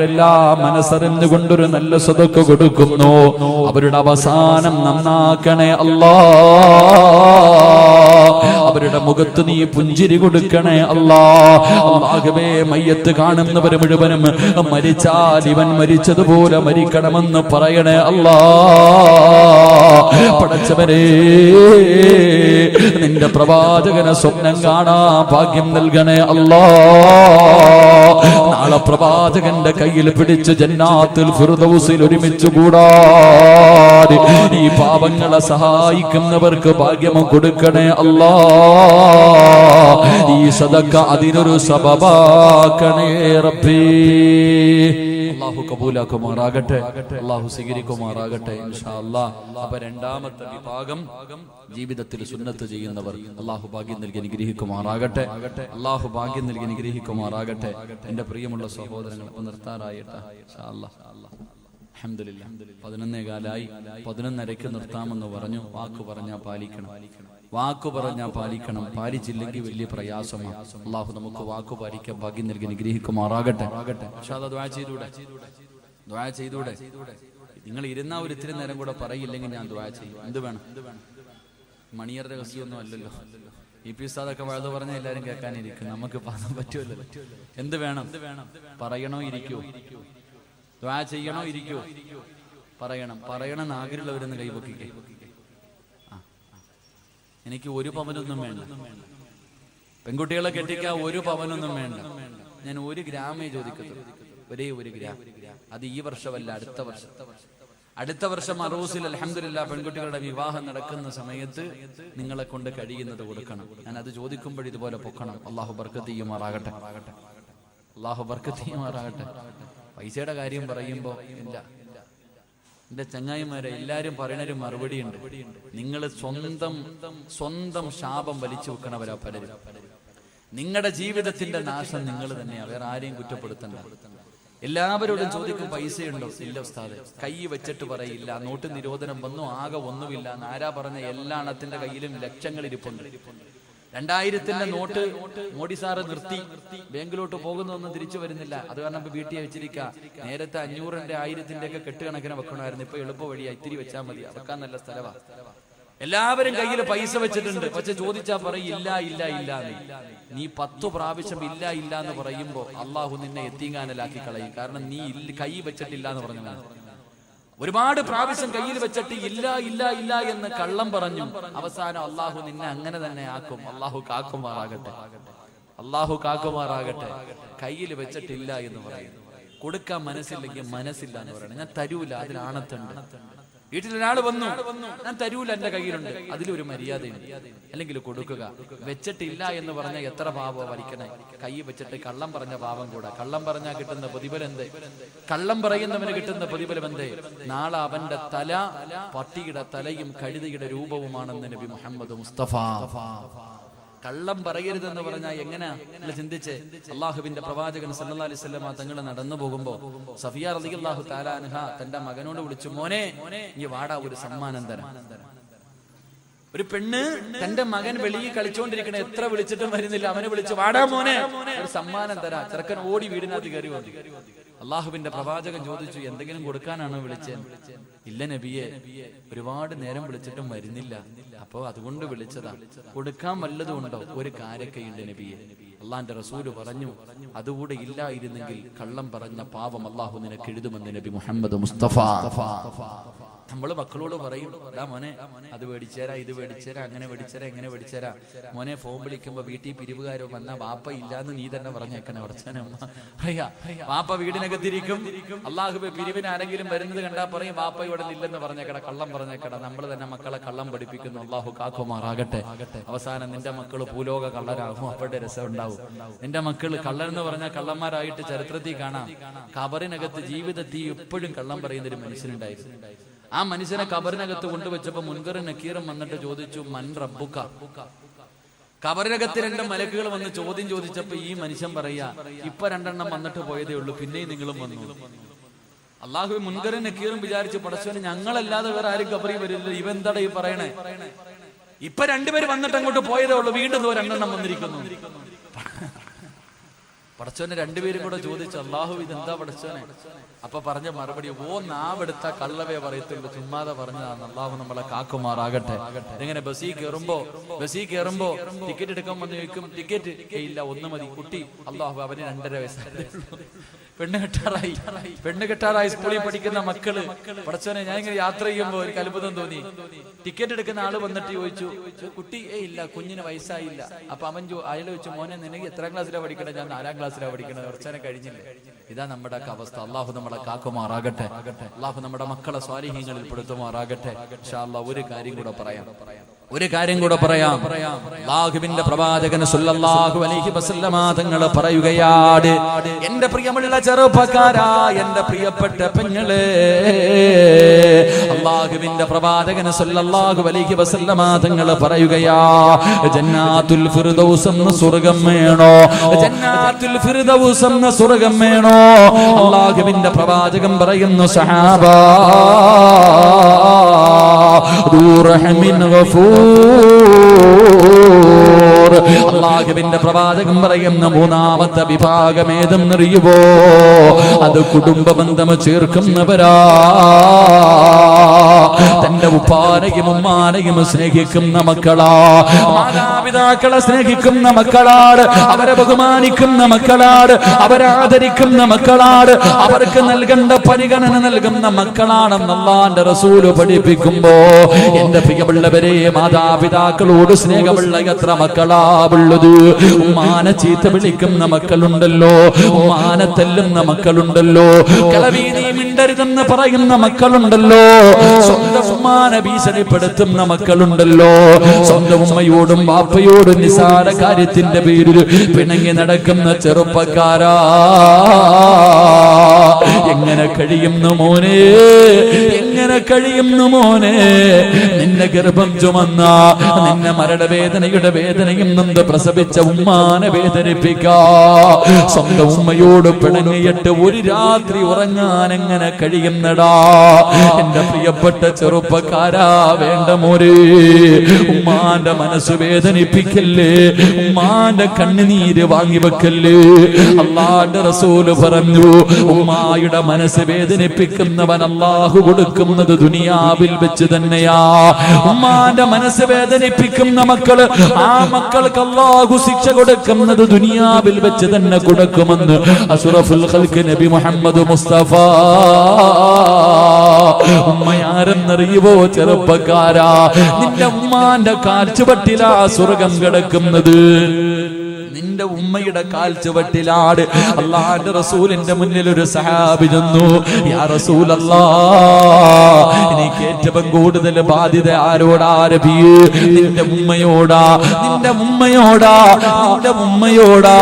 എല്ലാം മനസ്സറിഞ്ഞുകൊണ്ടൊരു നല്ല സദഖ കൊടുക്കുന്നു. അവരുടെ അവസാനം നന്നാക്കണേ അല്ലാ. അവരുടെ മുഖത്ത് നീ പുഞ്ചിരി കൊടുക്കണേ അല്ലാ. അല്ലാഹുവേ, മയ്യത്ത് കാണുന്നവർ മുഴുവനും മരിച്ചാൽ ഇവൻ മരിച്ചതുപോലെ മരിക്കണമെന്ന് പറയണേ അല്ലാ. പടച്ചവരേ, നിന്റെ പ്രവാചകനെ സ്വപ്നം കാണാൻ ഭാഗ്യം നൽകണേ അല്ലാ. നാളെ പ്രവാചകന്റെ കയ്യിൽ പിടിച്ച് ജന്നാത്തുൽ ഫിർദൗസിൽ ഒരുമിച്ച് കൂടാൻ ഈ പാപങ്ങളെ സഹായിക്കുന്നവർക്ക് ഭാഗ്യം കൊടുക്കണേ അല്ലാ. ഈ സദഖ അതിനൊരു സബബാക്കണേ റബ്ബേ. അല്ലാഹു കബൂലാക്കുമാറാകട്ടെ, അല്ലാഹു സ്വീകരിക്കുമാറാകട്ടെ ഇൻഷാ അല്ലാഹ്. അപ്പൊ രണ്ടാമത്തെ വിഭാഗം ജീവിതത്തിൽ സുന്നത്ത് ചെയ്യുന്നവർ. അല്ലാഹു ഭാഗ്യം നൽകി അനുഗ്രഹിക്കുമാറാകട്ടെ, അല്ലാഹു ഭാഗ്യം നൽകി അനുഗ്രഹിക്കുമാറാകട്ടെ. എന്റെ പ്രിയമുള്ള സഹോദരങ്ങൾ, ഇപ്പൊ നിർത്താറായിട്ടാ ഇൻഷാ അല്ലാഹ്. അൽഹംദുലില്ലാഹ് 11:15 11:30 നിർത്താമെന്ന് പറഞ്ഞു. വാക്ക് പറഞ്ഞാൽ പാലിക്കണം, വാക്ക് പറഞ്ഞാൽ പാലിക്കണം. പാലിച്ചില്ലെങ്കിൽ വലിയ പ്രയാസമാണ്. അല്ലാഹു നമുക്ക് വാക്ക് പാലിക്കാൻ ഭാഗ്യം നൽകി അനുഗ്രഹിക്കുമാറാകട്ടെ. ദുആ ചെയ്തൂടെ? ദുആ ചെയ്തൂടെ? നിങ്ങൾ ഇരുന്ന ഒരു ഇത്തിരി നേരം കൂടെ പറയില്ലെങ്കിൽ ഞാൻ ദുആ ചെയ്യും. എന്ത് വേണം? മണിയർ രഹസ്യമൊന്നും അല്ലല്ലോ. ഇ.പി. ഉസ്താദൊക്കെ വഴുത് പറഞ്ഞ എല്ലാവരും കേൾക്കാനിരിക്കും. നമുക്ക് പറ്റുമല്ലോ. എന്ത് വേണം? പറയണോ ഇരിക്കൂ? ദുആ ചെയ്യണോ ഇരിക്കൂ? പറയണം. പറയണം ആഗ്രഹമുള്ളവരെന്ന് കൈപൊക്കിക്കേ. എനിക്ക് 1 പവനൊന്നും വേണ്ട. പെൺകുട്ടികളെ കെട്ടിക്കാൻ 1 പവനൊന്നും വേണ്ട. ഞാൻ 1 ഗ്രാമേ ചോദിക്കത്തുള്ളൂ. ഒരേ 1 ഗ്രാം. അത് ഈ വർഷമല്ല, അടുത്ത വർഷം. അടുത്ത വർഷം അറൂസിൽ അൽഹംദുലില്ലാഹ് പെൺകുട്ടികളുടെ വിവാഹം നടക്കുന്ന സമയത്ത് നിങ്ങളെ കൊണ്ട് കഴിയുന്നത് കൊടുക്കണം. ഞാൻ അത് ചോദിക്കുമ്പോൾ ഇതുപോലെ പൊക്കണം. അല്ലാഹു ബർക്കത്ത് ചെയ്യുമാറാകട്ടെ, അല്ലാഹു ബർക്കത്ത് ചെയ്യുമാറാകട്ടെ. പൈസയുടെ കാര്യം പറയുമ്പോ ഇല്ല, എന്റെ ചങ്ങായിമാരെ എല്ലാരും പറയണൊരു മറുപടി ഉണ്ട്. നിങ്ങൾ സ്വന്തം ശാപം വലിച്ചു വെക്കണവരാ പലരും. നിങ്ങളുടെ ജീവിതത്തിന്റെ നാശം നിങ്ങൾ തന്നെയാ, വേറെ ആരെയും കുറ്റപ്പെടുത്തണ്ട. എല്ലാവരോടും ചോദിക്കും പൈസയുണ്ടോ? ഇല്ല ഉസ്താദെ. കൈ വെച്ചിട്ട് പറയില്ല. നോട്ട് നിരോധനം വന്നു, ആകെ ഒന്നുമില്ല. ആരാ പറഞ്ഞ? എല്ലാ എണ്ണത്തിന്റെ കയ്യിലും ലക്ഷങ്ങൾ ഇരിപ്പുണ്ട്. 2000-ന്റെ നോട്ട് മോഡി സാറ് നിർത്തി. ബാങ്കിലോട്ട് പോകുന്നൊന്നും തിരിച്ചു വരുന്നില്ല. അത് കാരണം ഇപ്പൊ വീട്ടിൽ വെച്ചിരിക്കുക. നേരത്തെ 500-ന്റെ 1000-ന്റെ ഒക്കെ കെട്ടുകണക്കിന് വെക്കണമായിരുന്നു. ഇപ്പൊ എളുപ്പ വഴിയാ, ഇത്തിരി വെച്ചാൽ മതി. വെക്കാൻ നല്ല സ്ഥലമാണ്. എല്ലാവരും കയ്യിൽ പൈസ വെച്ചിട്ടുണ്ട്. പക്ഷെ ചോദിച്ചാ പറയും ഇല്ല ഇല്ല ഇല്ല. നീ 10 പ്രാവശ്യം ഇല്ല ഇല്ല എന്ന് പറയുമ്പോ അള്ളാഹു നിന്നെ എത്തിങ്ങാനലാക്കി കളയും. കാരണം നീ കൈ വെച്ചിട്ടില്ല എന്ന് പറഞ്ഞു. ഒരുപാട് പ്രാവശ്യം കയ്യിൽ വെച്ചിട്ട് ഇല്ല ഇല്ല ഇല്ല എന്ന് കള്ളം പറഞ്ഞു. അവസാനം അള്ളാഹു നിന്നെ അങ്ങനെ തന്നെ ആക്കും. അള്ളാഹു കാക്കുമാറാകട്ടെ, അള്ളാഹു കാക്കുമാറാകട്ടെ. കയ്യിൽ വെച്ചിട്ടില്ല എന്ന് പറയുന്നു. കൊടുക്കാൻ മനസ്സില്ലെങ്കിൽ മനസ്സില്ല എന്ന് പറയണം. ഞാൻ തരൂല, അതിൽ ആണത്തുണ്ട്. വീട്ടിലൊരാൾ വന്നു, ഞാൻ തരൂല, എന്റെ കയ്യിലുണ്ട്, അതിലൊരു മര്യാദയുണ്ട്. അല്ലെങ്കിൽ കൊടുക്കുക. വെച്ചിട്ടില്ല എന്ന് പറഞ്ഞാൽ എത്ര പാപം വലിക്കണേ. കൈ വെച്ചിട്ട് കള്ളം പറഞ്ഞ പാപം കൂടെ. കള്ളം പറഞ്ഞാൽ കിട്ടുന്ന പ്രതിഫലം എന്തേ? കള്ളം പറയുന്നവന് കിട്ടുന്ന പ്രതിഫലം എന്തേ? നാളെ അവന്റെ തല പട്ടിയുടെ തലയും കഴുതയുടെ രൂപവുമാണെന്ന് നബി മുഹമ്മദ് മുസ്തഫ. കള്ളം പറയരുതെന്ന് പറഞ്ഞാൽ എങ്ങനെയാ ചിന്തിച്ച്? അള്ളാഹുവിന്റെ പ്രവാചകൻ സല്ലല്ലാഹു അലൈഹി വസല്ലം തങ്ങൾ നടന്നു പോകുമ്പോ സഫിയ റളിയല്ലാഹു തആല അൻഹ തന്റെ മകനോട് വിളിച്ചു, മോനെ ഈ വാടാ, ഒരു സമ്മാനം തരാം. ഒരു പെണ്ണ് തന്റെ മകൻ വെളിയിൽ കളിച്ചോണ്ടിരിക്കണ, എത്ര വിളിച്ചിട്ടും വരുന്നില്ല. അവനെ വിളിച്ചു, വാടാ മോനെ, ഒരു സമ്മാനം തരാം. ചെറുക്കൻ ഓടി വീടിനകത്ത് കയറി വന്നു. അള്ളാഹുവിന്റെ പ്രവാചകൻ ചോദിച്ചു, എന്തെങ്കിലും കൊടുക്കാനാണോ വിളിച്ചത്? ഇല്ല നബിയെ, ഒരുപാട് നേരം വിളിച്ചിട്ടും വരുന്നില്ല, അപ്പോ അതുകൊണ്ട് വിളിച്ചതാ. കൊടുക്കാൻ വല്ലതും ഉണ്ടോ? ഒരു കാരക്കയുണ്ട് നബിയെ. അള്ളാന്റെ റസൂല് പറഞ്ഞു, അതുകൂടെ ഇല്ലായിരുന്നെങ്കിൽ കള്ളം പറഞ്ഞ പാപം അള്ളാഹു നിനക്ക് എഴുതുമെന്ന് നബി മുഹമ്മദ് മുസ്തഫ. നമ്മള് മക്കളോട് പറയും, മോനെ അത് മേടിച്ചേരാ, ഇത് മേടിച്ചേരാ, അങ്ങനെ മേടിച്ചേരാ, എങ്ങനെ മേടിച്ചേരാ. മോനെ ഫോൺ വിളിക്കുമ്പോ വീട്ടിൽ പിരിവുകാരോ വന്നാ വാപ്പ ഇല്ലാന്ന് നീ തന്നെ പറഞ്ഞേക്കണേ. പറയാ വാപ്പ വീടിനകത്തിരിക്കും. അള്ളാഹുബെ പിരിവിന് ആരെങ്കിലും വരുന്നത് കണ്ടാ പറയും വാപ്പ ഇവിടെ ഇല്ലെന്ന് പറഞ്ഞേക്കട, കള്ളം പറഞ്ഞേക്കട. നമ്മൾ തന്നെ മക്കളെ കള്ളം പഠിപ്പിക്കുന്നു. അള്ളാഹു കാക്കുമാറാകട്ടെ. അവസാനം നിന്റെ മക്കള് ഭൂലോക കള്ളരാകും. അവരുടെ രസം ഉണ്ടാവും. നിന്റെ മക്കള് കള്ളരെന്ന് പറഞ്ഞാൽ കള്ളന്മാരായിട്ട് ചരിത്രത്തിൽ കാണാം. കബറിനകത്ത് ജീവിതത്തിൽ എപ്പോഴും കള്ളം പറയുന്നൊരു മനുഷ്യനുണ്ടായിരുന്നു. ആ മനുഷ്യനെ കബറിനകത്ത് കൊണ്ടുവച്ചപ്പോ മുൻകറും നക്കീറും വന്നിട്ട് ചോദിച്ചു, മൻ റബ്ബുക. കബറിനകത്ത് 2 മലക്കുകൾ വന്ന് ചോദ്യം ചോദിച്ചപ്പോ ഈ മനുഷ്യൻ പറയാ, ഇപ്പൊ 2 എണ്ണം വന്നിട്ട് പോയതേ ഉള്ളൂ, പിന്നെയും നിങ്ങളും വന്നു. അള്ളാഹു മുൻകറും നക്കീറും വിചാരിച്ചു, പടച്ചവന് ഞങ്ങളല്ലാതെ വേറെ ആരും കബറി വരില്ല, ഇവെന്താടാ ഈ പറയണേ? ഇപ്പൊ 2 പേര് വന്നിട്ട് അങ്ങോട്ട് പോയതേ ഉള്ളൂ, വീണ്ടും 2 എണ്ണം വന്നിരിക്കുന്നു. പടച്ചോനെ രണ്ടുപേരും കൂടെ ചോദിച്ചു, അള്ളാഹു ഇതെന്താ പടച്ചോനെ? അപ്പൊ പറഞ്ഞ മറുപടി, നാവെടുത്ത കള്ളവേ പറയത്തുള്ളൂ, ചുമ്മാതെ പറഞ്ഞതാണ്. അള്ളാഹു നമ്മളെ കാക്കുമാറാകട്ടെ. ഇങ്ങനെ ബസ്സിൽ കയറുമ്പോ ടിക്കറ്റ് എടുക്കാൻ വന്ന് ചോദിക്കും, ടിക്കറ്റ് ഇല്ല, ഒന്ന് മതി കുട്ടി. അള്ളാഹു അവന് 2.5 വയസ്സായി, പെണ്ണ് കെട്ടാറായി സ്കൂളിൽ പഠിക്കുന്ന മക്കള്. പടച്ചോനെ, ഞാൻ ഇങ്ങനെ യാത്ര ചെയ്യുമ്പോ എനിക്ക് അത്ഭുതം തോന്നി. ടിക്കറ്റ് എടുക്കുന്ന ആള് വന്നിട്ട് ചോദിച്ചു, കുട്ടി ഇല്ല, കുഞ്ഞിന് വയസ്സായില്ല. അപ്പൊ അവൻ അയാൾ ചോദിച്ചു, മോനെ നിനക്ക് എത്രാം ക്ലാസ്സിലാണ് പഠിക്കണേ? ഞാൻ 4ാം ക്ലാസ്സിലാണ് പഠിക്കണത്. പടച്ചോനെ കഴിഞ്ഞില്ല. ഇതാ നമ്മുടെ അവസ്ഥ. അള്ളാഹു നമ്മളെ കാക്കുമാറാകട്ടെ. അള്ളാഹു നമ്മുടെ മക്കളെ സ്വാലിഹീങ്ങളിൽ പെടുത്തുമാറാകട്ടെ. ഇൻഷാ അല്ലാഹ് ഒരു കാര്യം കൂടെ പറയാം. അല്ലാഹുവിന്റെ പ്രവാചകൻ സല്ലല്ലാഹു അലൈഹി വസല്ലമ തങ്ങൾ പറയുകയാണ്, എന്റെ പ്രിയമുള്ള ചെറുപ്പക്കാരാ, എന്റെ പ്രിയപ്പെട്ട പെങ്ങളെ, അല്ലാഹുവിന്റെ പ്രവാചകൻ സല്ലല്ലാഹു അലൈഹി വസല്ലമ തങ്ങൾ പറയുകയാ, ജന്നാത്തുൽ ഫിർദൗസ് എന്ന സ്വർഗ്ഗം വേണോ? ജന്നാത്തുൽ ഫിർദൗസ് എന്ന സ്വർഗ്ഗം വേണോ? അല്ലാഹുവിന്റെ പ്രവാചകൻ പറയുന്നു, സഹാബാ റഹ്മിൻ ഗഫൂർ. അല്ലാഹുവിന്റെ പ്രവാചകൻ പറയുന്ന 3ാമത്തെ വിഭാഗം ഏതെന്നറിയുവോ? അത് കുടുംബ ബന്ധം ചേർക്കുന്നവരാ. തന്റെ ഉപ്പാനെയും ഉമ്മാനെയും സ്നേഹിക്കുന്ന മക്കളാ, മാതാപിതാക്കളെ സ്നേഹിക്കുന്ന മക്കളാണ്, അവരെ ബഹുമാനിക്കുന്ന മക്കളാണ്, അവരെ ആദരിക്കുന്ന മക്കളാണ്, അവർക്ക് നൽകേണ്ട പരിഗണന നൽകുന്ന മക്കളാണെന്ന് അല്ലാഹുവിന്റെ റസൂല് പഠിപ്പിക്കുമ്പോ, എന്റെ പ്രിയമുള്ളവരെ, മാതാപിതാക്കളോട് സ്നേഹമുള്ള എത്ര മക്കളാ ഉള്ളത്? ഉമ്മാനെ ചീത്ത വിളിക്കുന്ന മക്കളുണ്ടല്ലോ, ഉമ്മാനെ തല്ലുന്ന മക്കളുണ്ടല്ലോ, കളവി നീ മിണ്ടരുതെന്ന് പറയുന്ന മക്കളുണ്ടല്ലോ, സ്വന്തം ഉമ്മാനെ ഭീഷണിപ്പെടുത്തുന്ന മക്കളുണ്ടല്ലോ, സ്വന്തം ഉമ്മയോടും വാപ്പയോടും നിസാര കാര്യത്തിന്റെ പേരിൽ പിണങ്ങി നടക്കുന്ന ചെറുപ്പക്കാരാ, എങ്ങനെ കഴിയുന്നു മോനെ? എങ്ങനെ കഴിയുന്നു മോനെ? നിന്നെ ഗർഭം ചുമന്ന, നിന്നെ മരണവേദനയുടെ വേദനയും നൊന്ത് പ്രസവിച്ച ഉമ്മാനെ വേദനിപ്പിക്കാ, സ്വന്തം ഉമ്മയോട് പിണങ്ങിയിട്ട് ഒരു രാത്രി ഉറങ്ങാൻ എങ്ങനെ കഴിയുന്നടാ? എന്റെ പ്രിയപ്പെട്ട ചെറുപ്പക്കാരാ, വേണ്ട മോരെ, ഉമ്മാന്റെ മനസ്സ് വേദനിപ്പിക്കല്ലേ, ഉമ്മാന്റെ കണ്ണുനീര് വാങ്ങിവെക്കല്ലേ. അല്ലാഹുവിന്റെ റസൂല് പറഞ്ഞു, ഉമ്മായുടെ മനസ്സ് വേദനിപ്പിക്കുന്നവൻ അല്ലാഹു കൊടുക്കുന്നത് ദുനിയാവിൽ വെച്ച് തന്നെയാ. ഉമ്മാന്റെ മനസ്സ് വേദനിപ്പിക്കുന്ന മക്കള്, ആ മക്കൾക്ക് അല്ലാഹു ശിക്ഷ കൊടുക്കുന്നത് ദുനിയാവിൽ വെച്ച് തന്നെ കൊടുക്കുമെന്ന് അഷ്റഫുൽ ഖൽഖ് നബി മുഹമ്മദ് മുസ്തഫ. ഉമ്മയാരെന്നറിയുവോ ചെറുപ്പക്കാരാ? നിന്റെ ഉമ്മാന്റെ കാൽച്ചുവട്ടിലാ സ്വർഗം കിടക്കുന്നത്. നിന്റെ ഉമ്മയുടെ കാൽച്ചുവട്ടിലാണ്. അല്ലാഹുവിന്റെ റസൂലിന്റെ മുന്നിൽ ഒരു സഹാബി ചെന്നു, യാ റസൂലല്ലാഹ്, എനിക്ക് ഏറ്റവും കൂടുതൽ ബാധ്യത ആരോടാ നബിയേ? നിന്റെ ഉമ്മയോടാ, നിന്റെ ഉമ്മയോടാ, നിന്റെ ഉമ്മയോടാ.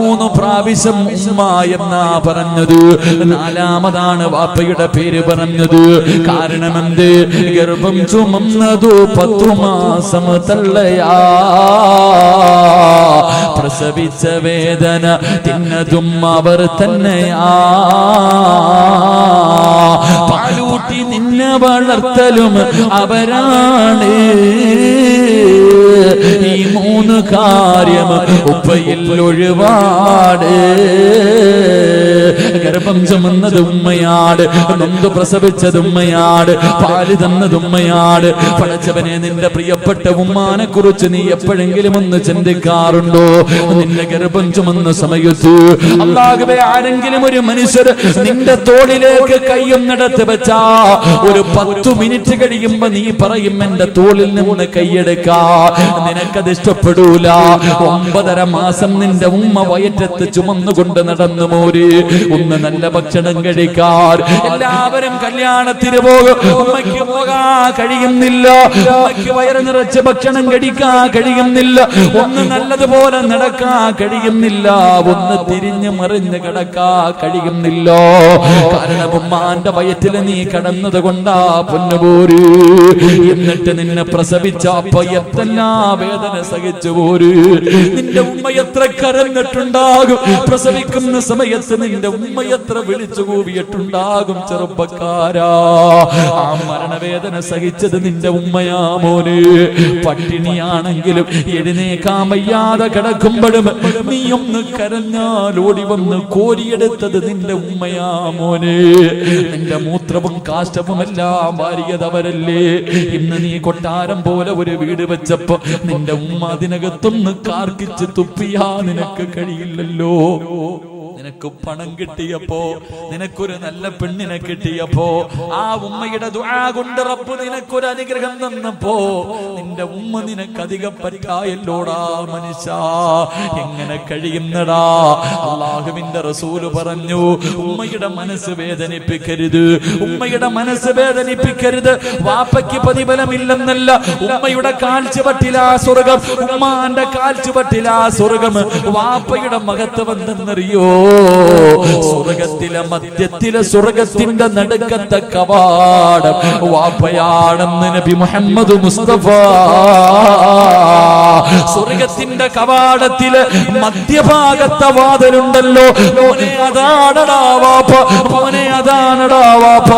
3 പ്രാവശ്യം ഉമ്മ എന്നാ പറഞ്ഞത്. 4ാമതാണ് വാപ്പയുടെ പേര് പറഞ്ഞത്. കാരണം എന്ത്? ഗർഭം ചുമന്നതു 10 മാസം തള്ളയാ, പ്രസവിച്ച വേദന തിന്നതും അവർ തന്നെയാ, പാലൂട്ടി നിന്നെ വളർത്തലും അവരാണ്. ഈ 3 കാര്യം ഉപ്പയിൽ ഒഴിവാട്. ഗർഭം ചുമന്നത് ഉമ്മയാട്, നൊന്ത് പ്രസവിച്ചത് ഉമ്മയാട്, പാല് തന്നത് ഉമ്മയാട്. പടച്ചവനെ, നിന്റെ പ്രിയപ്പെട്ട ഉമ്മാനെ കുറിച്ച് നീ എപ്പോഴെങ്കിലും ഒന്ന് ചിന്തിക്കാറുണ്ടോ? നിന്റെ ഗർഭം ചുമന്ന സമയത്ത് അല്ലാഹുവേ, ആരെങ്കിലും ഒരു മനുഷ്യർ നിന്റെ തോളിലേക്ക് കൈയൊന്നെടുത്ത് വെച്ചാ ഒരു 10 മിനിറ്റ് കഴിയുമ്പോ നീ പറയും, എന്റെ തോളിൽ നിന്ന് കൈയെടുക്കാ. നിനക്കത് ഇഷ്ടപ്പെടൂല. 9.5 മാസം നിന്റെ ഉമ്മ വയറ്റത്ത് ചുമന്നുകൊണ്ട് നടന്നു മോര്. ഒന്ന് നല്ല ഭക്ഷണം കഴിക്കാൻ എല്ലാവരും കല്യാണത്തിന് പോകും, ഉമ്മയ്ക്ക് പോകാൻ കഴിയുന്നില്ല. ഉമ്മയ്ക്ക് വയറ് നിറച്ച് ഭക്ഷണം കഴിക്കാൻ കഴിയുന്നില്ല. ഒന്ന് നല്ലതുപോലെ നടക്കാൻ കഴിയുന്നില്ല. ഒന്ന് തിരിഞ്ഞു മറിഞ്ഞ് കിടക്കാൻ കഴിയുന്നില്ല. കാരണം ഉമ്മാന്റെ വയറ്റിൽ നീ കടന്നത് കൊണ്ടാ പൊന്നുപോര്. എന്നിട്ട് നിന്നെ പ്രസവിച്ച അപ്പ എത്തല്ലാ വേദന സഹിച്ചു പോര്. നിന്റെ ഉമ്മ എത്ര കരഞ്ഞിട്ടുണ്ടാകും. പ്രസവിക്കുന്ന സമയത്ത് നിന്റെ ഉമ്മ എത്ര വിളിച്ചു കൂവിയിട്ടുണ്ടാകും. ചെറുപ്പക്കാരാ, ആ മരണവേദന സഹിച്ചത് നിന്റെ ഉമ്മയാ മോനെ. പട്ടിണിയാണെങ്കിലും എഴുന്നേക്കാൻ വയ്യാതെ കിടക്കുമ്പോഴും നീ ഒന്ന് കരഞ്ഞാൽ ഓടി വന്ന് കോരിയെടുത്തത് നിന്റെ ഉമ്മയാ മോനെ. നിന്റെ മൂത്രവും കാഷ്ടവും എല്ലാം വാരിയതവരല്ലേ. ഇന്ന് നീ കൊട്ടാരം പോലെ ഒരു വീട് വെച്ചപ്പോ നിന്റെ ഉമ്മ അതിനകത്തൊന്ന് കാർക്കിച്ച് തുപ്പിയാ നിനക്ക് കഴിയില്ലല്ലോ. നിനക്ക് പണം കിട്ടിയപ്പോ, നിനക്കൊരു നല്ല പെണ്ണിനെ കിട്ടിയപ്പോ, ആ ഉമ്മയുടെ ദുആ കൊണ്ട് റബ്ബ് നിനക്കൊരു അനുഗ്രഹം തന്നപ്പോ നിന്റെ ഉമ്മ നിനക്ക് അധികം പറ്റായല്ലോടാ മനുഷ്യ. എങ്ങനെ കഴിയുന്നടാ? അല്ലാഹുവിന്റെ റസൂല് പറഞ്ഞു, ഉമ്മയുടെ മനസ്സ് വേദനിപ്പിക്കരുത്, ഉമ്മയുടെ മനസ്സ് വേദനിപ്പിക്കരുത്. വാപ്പയ്ക്ക് പ്രതിഫലമില്ലെന്നല്ല, ഉമ്മയുടെ കാൽച്ചുവട്ടിലാ സ്വർഗം, ഉമ്മാന്റെ കാൽച്ചുവട്ടിലാ സ്വർഗം. വാപ്പയുടെ മഹത്വം എന്തെന്നറിയോ? സ്വർഗത്തിലെ മധ്യത്തിലെ സ്വർഗത്തിന്റെ നടുക്കത്തെ കവാടം വാപ്പയാണെന്ന് നബി മുഹമ്മദ് മുസ്തഫ. സ്വർഗത്തിന്റെ കവാടത്തില് മധ്യഭാഗത്തെ വാതിലുണ്ടല്ലോ, മോനെ അതാണടാ വാപ്പ, മോനെ അതാണടാ വാപ്പ.